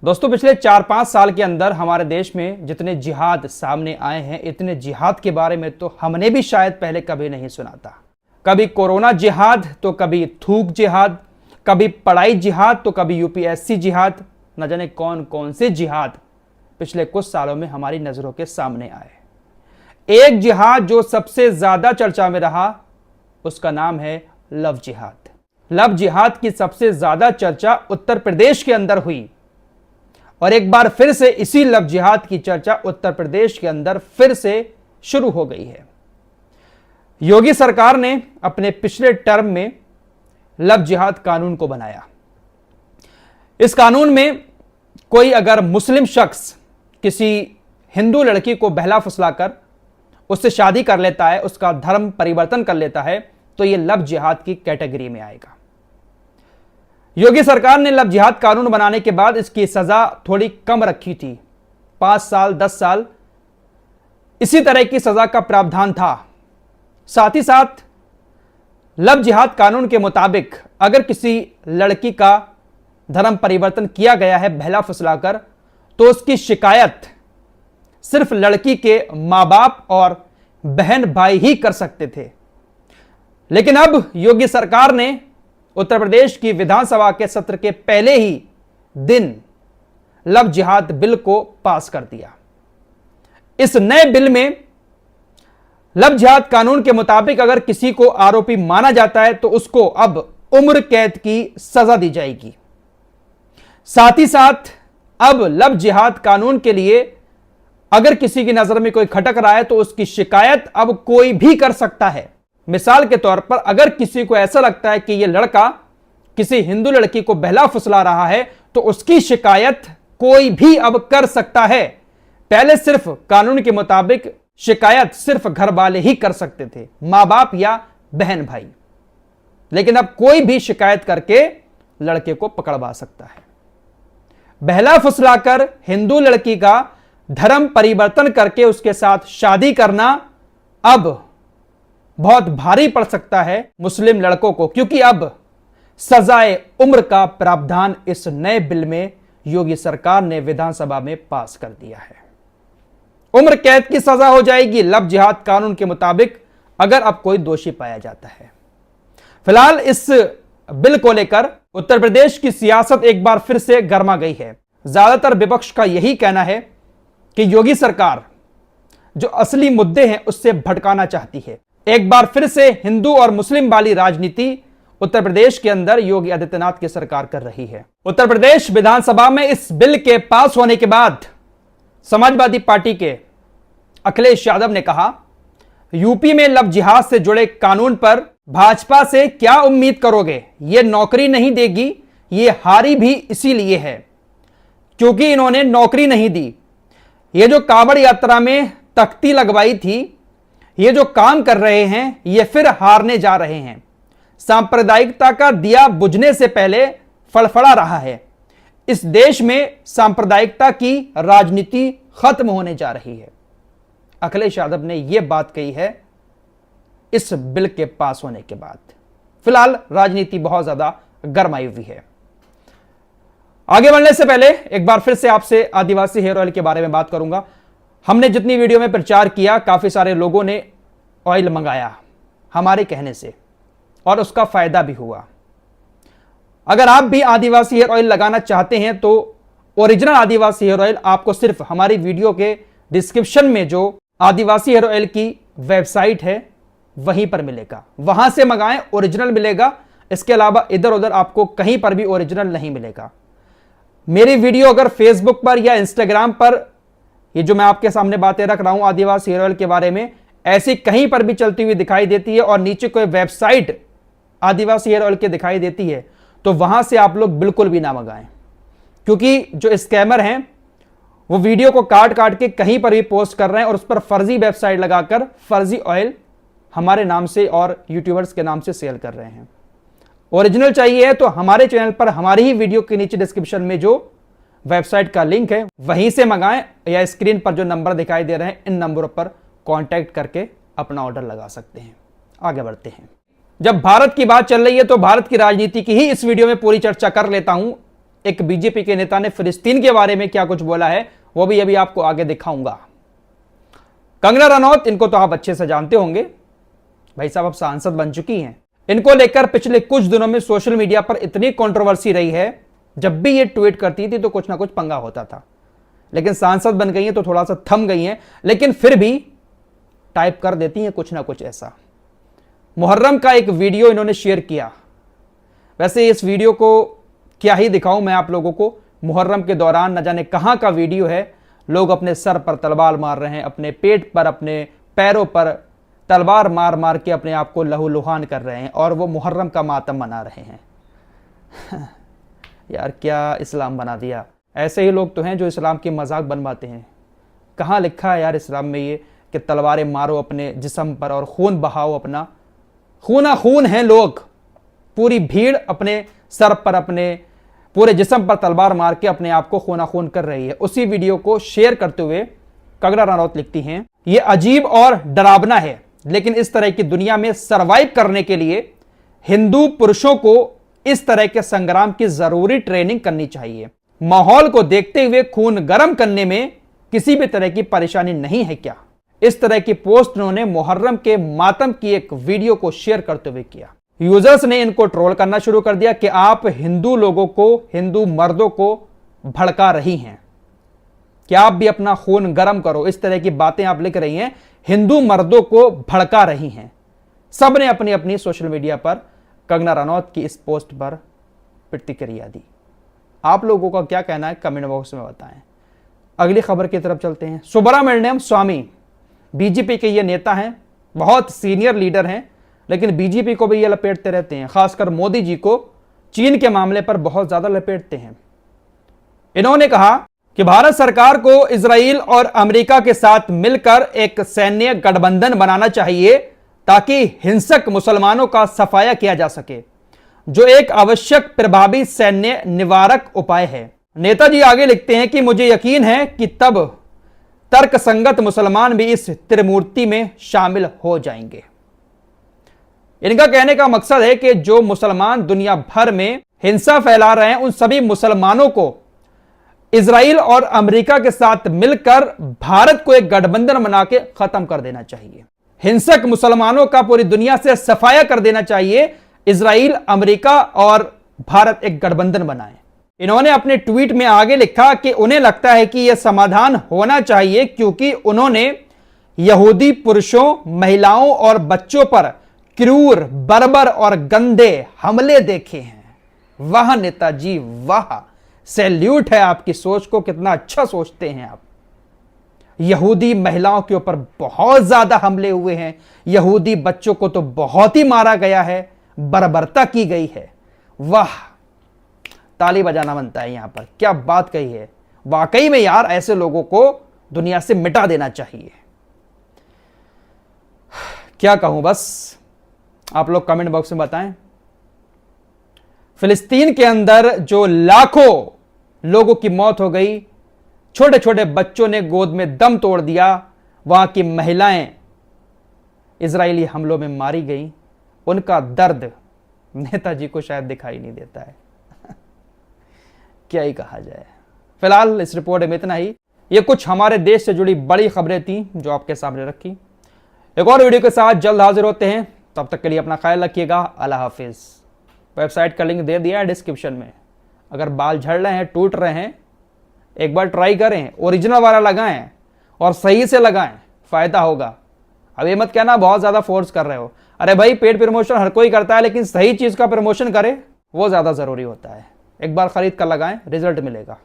दोस्तों, पिछले 4-5 साल के अंदर हमारे देश में जितने जिहाद सामने आए हैं, इतने जिहाद के बारे में तो हमने भी शायद पहले कभी नहीं सुना था। कभी कोरोना जिहाद, तो कभी थूक जिहाद, कभी पढ़ाई जिहाद, तो कभी यूपीएससी जिहाद, न जाने कौन कौन से जिहाद पिछले कुछ सालों में हमारी नजरों के सामने आए। एक जिहाद जो सबसे ज्यादा चर्चा में रहा, उसका नाम है लव जिहाद। लव जिहाद की सबसे ज्यादा चर्चा उत्तर प्रदेश के अंदर हुई और एक बार फिर से इसी लव जिहाद की चर्चा उत्तर प्रदेश के अंदर फिर से शुरू हो गई है। योगी सरकार ने अपने पिछले टर्म में लव जिहाद कानून को बनाया। इस कानून में कोई अगर मुस्लिम शख्स किसी हिंदू लड़की को बहला फुसलाकर उससे शादी कर लेता है, उसका धर्म परिवर्तन कर लेता है, तो यह लव जिहाद की कैटेगरी में आएगा। योगी सरकार ने लव जिहाद कानून बनाने के बाद इसकी सजा थोड़ी कम रखी थी। 5 साल 10 साल इसी तरह की सजा का प्रावधान था। साथ ही साथ लव जिहाद कानून के मुताबिक अगर किसी लड़की का धर्म परिवर्तन किया गया है बहला फुसलाकर, तो उसकी शिकायत सिर्फ लड़की के मां बाप और बहन भाई ही कर सकते थे। लेकिन अब योगी सरकार ने उत्तर प्रदेश की विधानसभा के सत्र के पहले ही दिन लव जिहाद बिल को पास कर दिया। इस नए बिल में लव जिहाद कानून के मुताबिक अगर किसी को आरोपी माना जाता है तो उसको अब उम्र कैद की सजा दी जाएगी। साथ ही साथ अब लव जिहाद कानून के लिए अगर किसी की नजर में कोई खटक रहा है तो उसकी शिकायत अब कोई भी कर सकता है। मिसाल के तौर पर अगर किसी को ऐसा लगता है कि यह लड़का किसी हिंदू लड़की को बहला फुसला रहा है तो उसकी शिकायत कोई भी अब कर सकता है। पहले सिर्फ कानून के मुताबिक शिकायत सिर्फ घर वाले ही कर सकते थे, मां बाप या बहन भाई, लेकिन अब कोई भी शिकायत करके लड़के को पकड़वा सकता है। बहला फुसलाकर हिंदू लड़की का धर्म परिवर्तन करके उसके साथ शादी करना अब बहुत भारी पड़ सकता है मुस्लिम लड़कों को, क्योंकि अब सजाए उम्र का प्रावधान इस नए बिल में योगी सरकार ने विधानसभा में पास कर दिया है। उम्र कैद की सजा हो जाएगी लव जिहाद कानून के मुताबिक अगर अब कोई दोषी पाया जाता है। फिलहाल इस बिल को लेकर उत्तर प्रदेश की सियासत एक बार फिर से गर्मा गई है। ज्यादातर विपक्ष का यही कहना है कि योगी सरकार जो असली मुद्दे हैं उससे भटकाना चाहती है। एक बार फिर से हिंदू और मुस्लिम वाली राजनीति उत्तर प्रदेश के अंदर योगी आदित्यनाथ की सरकार कर रही है। उत्तर प्रदेश विधानसभा में इस बिल के पास होने के बाद समाजवादी पार्टी के अखिलेश यादव ने कहा, यूपी में लव जिहाद से जुड़े कानून पर भाजपा से क्या उम्मीद करोगे, ये नौकरी नहीं देगी, ये हारी भी इसीलिए है क्योंकि इन्होंने नौकरी नहीं दी। ये जो कांवड़ यात्रा में तख्ती लगवाई थी, ये जो काम कर रहे हैं, ये फिर हारने जा रहे हैं। सांप्रदायिकता का दिया बुझने से पहले फड़फड़ा रहा है। इस देश में सांप्रदायिकता की राजनीति खत्म होने जा रही है। अखिलेश यादव ने यह बात कही है इस बिल के पास होने के बाद। फिलहाल राजनीति बहुत ज्यादा गरमाई हुई है। आगे बढ़ने से पहले एक बार फिर से आपसे आदिवासी हेयर ऑयल के बारे में बात करूंगा। हमने जितनी वीडियो में प्रचार किया, काफी सारे लोगों ने ऑयल मंगाया हमारे कहने से और उसका फायदा भी हुआ। अगर आप भी आदिवासी हेयर ऑयल लगाना चाहते हैं तो ओरिजिनल आदिवासी हेयर ऑयल आपको सिर्फ हमारी वीडियो के डिस्क्रिप्शन में जो आदिवासी हेयर ऑयल की वेबसाइट है वहीं पर मिलेगा। वहां से मंगाएं, ओरिजिनल मिलेगा। इसके अलावा इधर उधर आपको कहीं पर भी ओरिजिनल नहीं मिलेगा। मेरी वीडियो अगर फेसबुक पर या इंस्टाग्राम पर, ये जो मैं आपके सामने बातें रख रहा हूं आदिवासी हेयर ऑयल के बारे में, ऐसी कहीं पर भी चलती हुई दिखाई देती है और नीचे कोई वेबसाइट आदिवासी हेयर ऑयल की दिखाई देती है, तो वहां से आप लोग बिल्कुल भी ना मंगाएं, क्योंकि जो स्कैमर हैं वो वीडियो को काट काट के कहीं पर भी पोस्ट कर रहे हैं और उस पर फर्जी वेबसाइट लगाकर फर्जी ऑयल हमारे नाम से और यूट्यूबर्स के नाम से सेल कर रहे हैं। ओरिजिनल चाहिए है तो हमारे चैनल पर हमारी ही वीडियो के नीचे डिस्क्रिप्शन में जो वेबसाइट का लिंक है वहीं से मंगाएं, या स्क्रीन पर जो नंबर दिखाई दे रहे हैं इन नंबरों पर कांटेक्ट करके अपना ऑर्डर लगा सकते हैं। आगे बढ़ते हैं। जब भारत की बात चल रही है तो भारत की राजनीति की ही इस वीडियो में पूरी चर्चा कर लेता हूं। एक बीजेपी के नेता ने फिलिस्तीन के बारे में क्या कुछ बोला है वो भी अभी आपको आगे दिखाऊंगा। कंगना रनौत, इनको तो आप अच्छे से जानते होंगे, भाई साहब अब सांसद बन चुकी हैं। इनको लेकर पिछले कुछ दिनों में सोशल मीडिया पर इतनी कंट्रोवर्सी रही है, जब भी ये ट्वीट करती थी तो कुछ ना कुछ पंगा होता था, लेकिन सांसद बन गई हैं तो थोड़ा सा थम गई हैं, लेकिन फिर भी टाइप कर देती हैं कुछ ना कुछ ऐसा। मुहर्रम का एक वीडियो इन्होंने शेयर किया। वैसे इस वीडियो को क्या ही दिखाऊं मैं आप लोगों को, मुहर्रम के दौरान न जाने कहां का वीडियो है। लोग अपने सर पर तलवार मार रहे हैं, अपने पेट पर, अपने पैरों पर तलवार मार मार के अपने आप को लहूलुहान कर रहे हैं और वो मुहर्रम का मातम मना रहे हैं। यार क्या इस्लाम बना दिया। ऐसे ही लोग तो हैं जो इस्लाम की मजाक बनवाते हैं। कहाँ लिखा है यार इस्लाम में ये कि तलवारें मारो अपने जिस्म पर और खून बहाओ अपना। खूना खून हैं लोग, पूरी भीड़ अपने सर पर, अपने पूरे जिस्म पर तलवार मार के अपने आप को खूना खून कर रही है। उसी वीडियो को शेयर करते हुए कंगना रनौत लिखती हैं, ये अजीब और डरावना है, लेकिन इस तरह की दुनिया में सरवाइव करने के लिए हिंदू पुरुषों को इस तरह के संग्राम की जरूरी ट्रेनिंग करनी चाहिए। माहौल को देखते हुए खून गर्म करने में किसी भी तरह की परेशानी नहीं है क्या? इस तरह की पोस्ट उन्होंने मुहर्रम के मातम की एक वीडियो को शेयर करते हुए किया। यूजर्स ने इनको ट्रोल करना शुरू कर दिया कि आप हिंदू लोगों को, हिंदू मर्दों को भड़का रही हैं, कि आप भी अपना खून गर्म करो, इस तरह की बातें आप लिख रही हैं, हिंदू मर्दों को भड़का रही हैं। सब ने अपनी अपनी सोशल मीडिया पर कंगना रनौत की इस पोस्ट पर प्रतिक्रिया दी। आप लोगों का क्या कहना है कमेंट बॉक्स में बताएं। अगली खबर की तरफ चलते हैं। सुब्रमण्यम स्वामी बीजेपी के ये नेता हैं, बहुत सीनियर लीडर हैं, लेकिन बीजेपी को भी ये लपेटते रहते हैं, खासकर मोदी जी को चीन के मामले पर बहुत ज्यादा लपेटते हैं। इन्होंने कहा कि भारत सरकार को इजराइल और अमेरिका के साथ मिलकर एक सैन्य गठबंधन बनाना चाहिए ताकि हिंसक मुसलमानों का सफाया किया जा सके, जो एक आवश्यक प्रभावी सैन्य निवारक उपाय है। नेताजी आगे लिखते हैं कि मुझे यकीन है कि तब तर्कसंगत मुसलमान भी इस त्रिमूर्ति में शामिल हो जाएंगे। इनका कहने का मकसद है कि जो मुसलमान दुनिया भर में हिंसा फैला रहे हैं, उन सभी मुसलमानों को इजराइल और अमेरिका के साथ मिलकर भारत को एक गठबंधन बना के खत्म कर देना चाहिए। हिंसक मुसलमानों का पूरी दुनिया से सफाया कर देना चाहिए। इजराइल, अमेरिका और भारत एक गठबंधन बनाए। इन्होंने अपने ट्वीट में आगे लिखा कि उन्हें लगता है कि यह समाधान होना चाहिए क्योंकि उन्होंने यहूदी पुरुषों, महिलाओं और बच्चों पर क्रूर, बर्बर और गंदे हमले देखे हैं। वाह नेताजी वाह, सैल्यूट है आपकी सोच को, कितना अच्छा सोचते हैं आप। यहूदी महिलाओं के ऊपर बहुत ज्यादा हमले हुए हैं, यहूदी बच्चों को तो बहुत ही मारा गया है, बर्बरता की गई है। वाह, ताली बजाना बनता है यहां पर। क्या बात कही है, वाकई में यार ऐसे लोगों को दुनिया से मिटा देना चाहिए। क्या कहूं, बस आप लोग कमेंट बॉक्स में बताएं। फिलिस्तीन के अंदर जो लाखों लोगों की मौत हो गई, छोटे छोटे बच्चों ने गोद में दम तोड़ दिया, वहां की महिलाएं इजरायली हमलों में मारी गई, उनका दर्द नेताजी को शायद दिखाई नहीं देता है। क्या ही कहा जाए। फिलहाल इस रिपोर्ट में इतना ही। ये कुछ हमारे देश से जुड़ी बड़ी खबरें थी जो आपके सामने रखी। एक और वीडियो के साथ जल्द हाजिर होते हैं, तब तक के लिए अपना ख्याल रखिएगा। अल्लाह हाफिज। वेबसाइट का लिंक दे दिया है डिस्क्रिप्शन में। अगर बाल झड़ रहे हैं, टूट रहे हैं, एक बार ट्राई करें, ओरिजिनल वाला लगाएं और सही से लगाएं, फायदा होगा। अब ये मत कहना बहुत ज्यादा फोर्स कर रहे हो। अरे भाई, पेड प्रमोशन हर कोई करता है, लेकिन सही चीज का प्रमोशन करे वो ज्यादा जरूरी होता है। एक बार खरीद कर लगाएं, रिजल्ट मिलेगा।